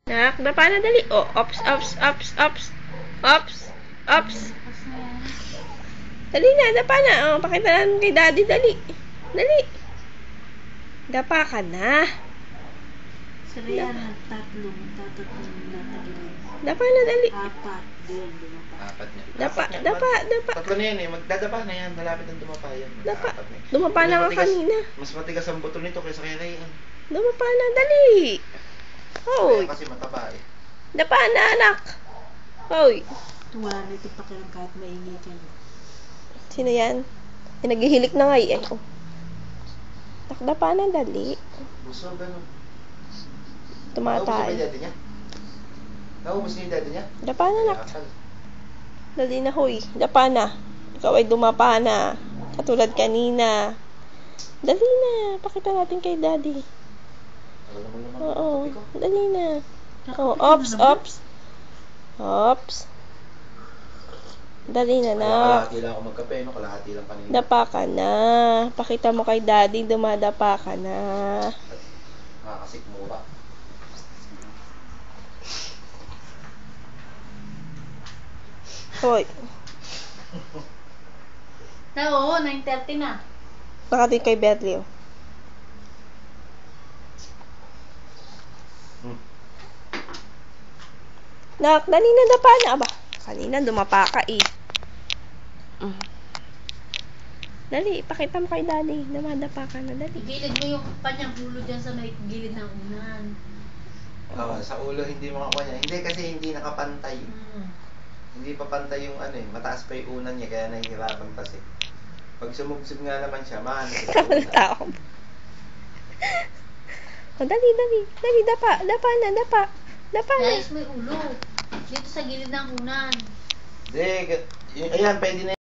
Nak, dapa na dali. Oh, ops, ops, ops, ops. Ops, ops. Dali na, dapa na. Oh, pakita natin kay daddy, dali. Dali. Dapa ka na. Sila yan, tatlong natagilid. Dapa na, dali. Apat. Doon, dumapa. Apat niya. Dapa, Apat niya. dapa, dapa. Tatlo na yan eh. Magdadapa na yan. Malapit ang dumapa yan. Dapa. Apat na yan. Dumapa na nga kanina. Mas matigas ang buto nito kaysa kay Rayan. Dumapa na, dali. Hoy. Kasi mataba eh. Dapa na, anak. Hoy. Wala na ito pakilang kahit maingay ka. Sino yan? Eh, naghihilik na nga eh. Oh. Dapa na, dali. Buso, ganun. Naubos na ba Tumatay. yung daddy niya? Naubos niya yung daddy niya? Dapa na, anak. Akal. Dali na, hoy. Dapa na. Ikaw ay dumapa na. Katulad kanina. Dali na. Pakita natin kay daddy. Alam mo naman. Oo. Kape ko. Dali na. Oh, ops, ops. Ops. Dali na, nak. Kalahati lang ako magkape, no? Kalahati lang kanina. Dapa ka na. Pakita mo kay daddy, dumadapa ka na. Nakakasikmura. Hoy. Oo, 9:30 na. Nakating kay Bentley, oh. Nak, dali na, dapa na. Aba, kanina dumapa ka eh. Dali, ipakita mo kay daddy. Dumadapa ka na, dali. Igilid mo yung kanyang ulo dyan sa may gilid ng unan. Oo, sa ulo hindi makakuha niya. Hindi kasi hindi nakapantay. Hindi pa pantay yung ano eh. Mataas pa yung unan niya kaya nahihirapan kasi. Pag sumugsog nga naman siya, mahanap sa Tama na unan. tao. Oh, dali, dali. Dali, dapa. Dapa na, dapa. Dapa na. Guys, may ulo. Dito sa gilid ng unan. Hindi, ayan, pwede na